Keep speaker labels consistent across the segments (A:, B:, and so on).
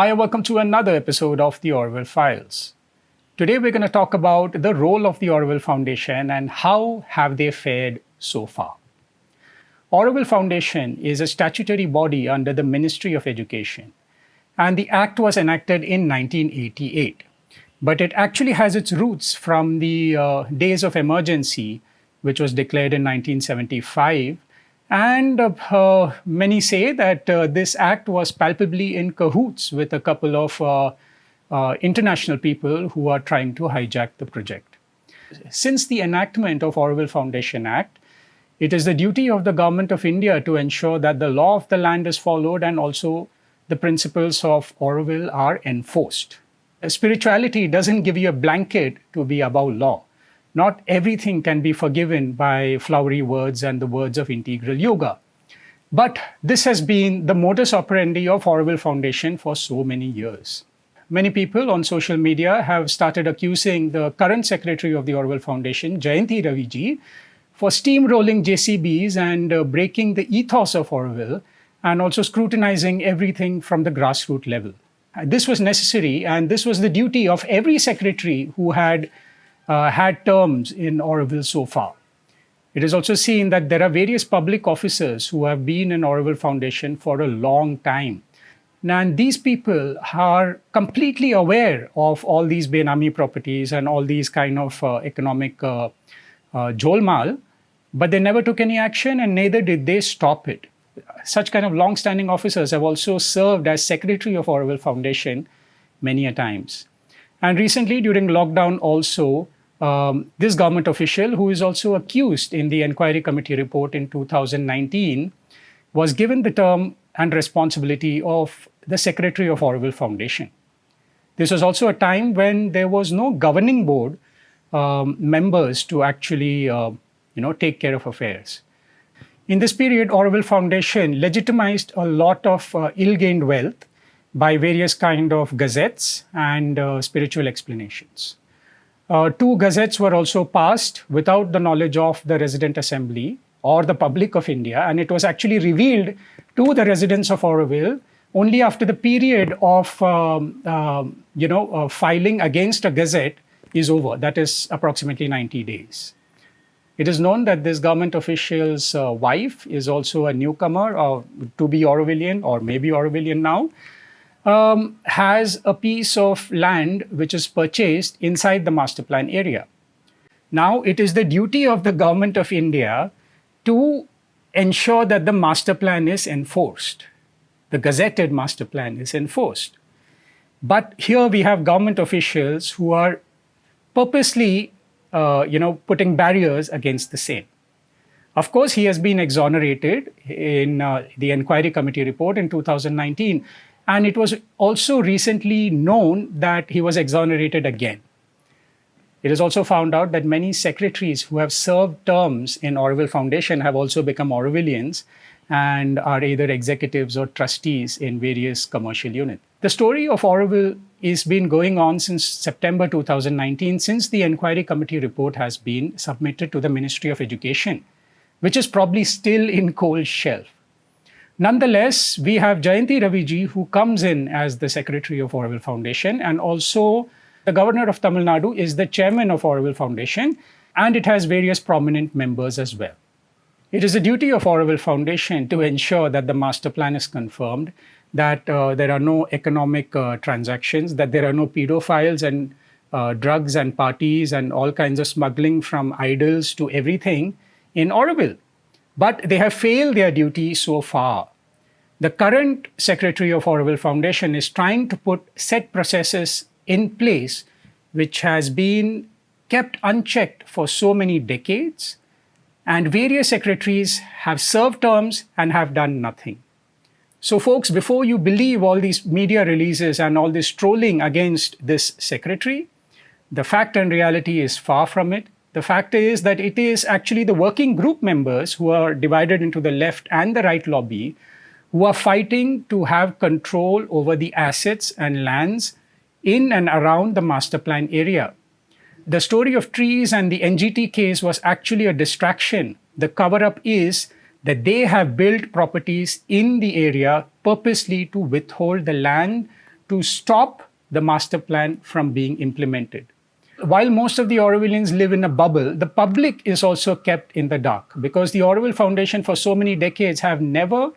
A: Hi, and welcome to another episode of the Auroville Files. Today we're going to talk about the role of the Auroville Foundation and how have they fared so far. Auroville Foundation is a statutory body under the Ministry of Education, and the act was enacted in 1988. But it actually has its roots from the days of emergency, which was declared in 1975. And many say that this act was palpably in cahoots with a couple of international people who are trying to hijack the project. Since the enactment of Auroville Foundation Act, it is the duty of the Government of India to ensure that the law of the land is followed and also the principles of Auroville are enforced. Spirituality doesn't give you a blanket to be above law. Not everything can be forgiven by flowery words and the words of integral yoga. But this has been the modus operandi of Auroville Foundation for so many years. Many people on social media have started accusing the current secretary of the Auroville Foundation, Jayanti Raviji, for steamrolling JCBs and breaking the ethos of Auroville and also scrutinizing everything from the grassroots level. This was necessary, and this was the duty of every secretary who had terms in Auroville so far. It is also seen that there are various public officers who have been in Auroville Foundation for a long time. And these people are completely aware of all these Benami properties and all these kind of economic jolmal, but they never took any action and neither did they stop it. Such kind of long-standing officers have also served as secretary of Auroville Foundation many a times. And recently during lockdown also, this government official, who is also accused in the enquiry committee report in 2019, was given the term and responsibility of the Secretary of Auroville Foundation. This was also a time when there was no governing board members to actually take care of affairs. In this period, Auroville Foundation legitimized a lot of ill-gained wealth by various kind of gazettes and spiritual explanations. 2 gazettes were also passed without the knowledge of the resident assembly or the public of India, and it was actually revealed to the residents of Auroville only after the period of filing against a gazette is over. That is approximately 90 days. It is known that this government official's wife is also a newcomer to be Aurovillian or maybe Aurovillian now. Has a piece of land which is purchased inside the master plan area. Now, it is the duty of the government of India to ensure that the master plan is enforced. The gazetted master plan is enforced. But here we have government officials who are purposely, putting barriers against the same. Of course, he has been exonerated in the enquiry committee report in 2019. And it was also recently known that he was exonerated again. It is also found out that many secretaries who have served terms in Auroville Foundation have also become Aurovilians and are either executives or trustees in various commercial units. The story of Auroville has been going on since September 2019, since the enquiry committee report has been submitted to the Ministry of Education, which is probably still in cold shelf. Nonetheless, we have Jayanti Raviji, who comes in as the Secretary of Auroville Foundation, and also the Governor of Tamil Nadu is the Chairman of Auroville Foundation, and it has various prominent members as well. It is the duty of Auroville Foundation to ensure that the master plan is confirmed, that there are no economic transactions, that there are no pedophiles and drugs and parties and all kinds of smuggling from idols to everything in Auroville. But they have failed their duty so far. The current Secretary of Auroville Foundation is trying to put set processes in place which has been kept unchecked for so many decades, and various secretaries have served terms and have done nothing. So folks, before you believe all these media releases and all this trolling against this secretary, the fact and reality is far from it. The fact is that it is actually the working group members who are divided into the left and the right lobby who are fighting to have control over the assets and lands in and around the master plan area. The story of trees and the NGT case was actually a distraction. The cover-up is that they have built properties in the area purposely to withhold the land to stop the master plan from being implemented. While most of the Aurovilians live in a bubble, the public is also kept in the dark because the Auroville Foundation for so many decades have never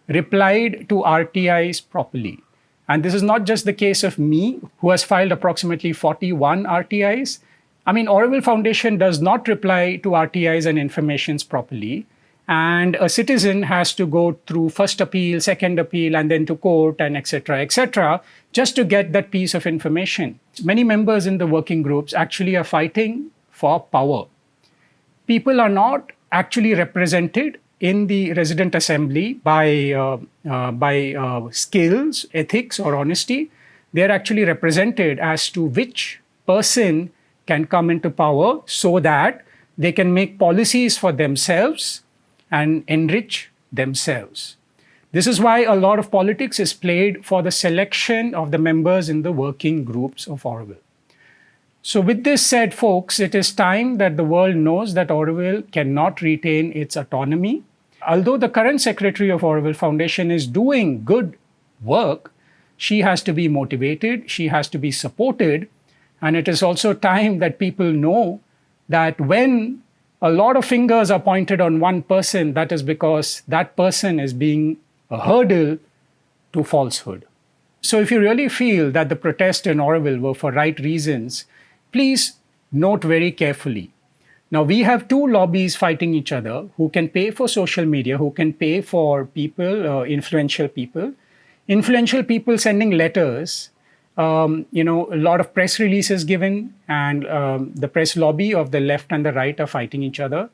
A: replied to RTIs properly. And this is not just the case of me, who has filed approximately 41 RTIs. I mean, Auroville Foundation does not reply to RTIs and informations properly. And a citizen has to go through first appeal, second appeal, and then to court, and et cetera, just to get that piece of information. Many members in the working groups actually are fighting for power. People are not actually represented in the resident assembly by skills, ethics, or honesty. They are actually represented as to which person can come into power so that they can make policies for themselves and enrich themselves. This is why a lot of politics is played for the selection of the members in the working groups of Auroville. So with this said, folks, it is time that the world knows that Auroville cannot retain its autonomy. Although the current Secretary of Auroville Foundation is doing good work, she has to be motivated, she has to be supported, and it is also time that people know that when a lot of fingers are pointed on one person, that is because that person is being a hurdle to falsehood. So if you really feel that the protests in Auroville were for right reasons, please note very carefully. Now, we have two lobbies fighting each other who can pay for social media, who can pay for people, influential people sending letters, a lot of press releases given, and the press lobby of the left and the right are fighting each other.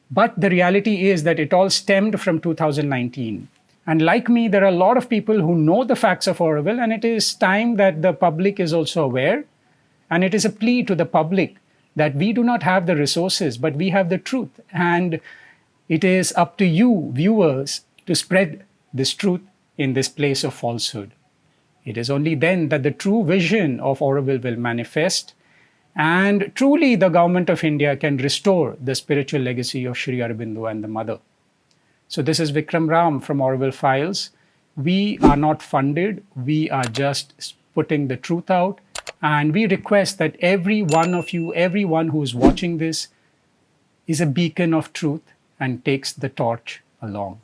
A: But the reality is that it all stemmed from 2019. And like me, there are a lot of people who know the facts of Auroville, and it is time that the public is also aware. And it is a plea to the public that we do not have the resources, but we have the truth. And it is up to you, viewers, to spread this truth in this place of falsehood. It is only then that the true vision of Auroville will manifest, and truly the government of India can restore the spiritual legacy of Sri Aurobindo and the Mother. So this is Vikram Ram from Auroville Files. We are not funded, we are just putting the truth out, and we request that every one of you, everyone who is watching this, is a beacon of truth and takes the torch along.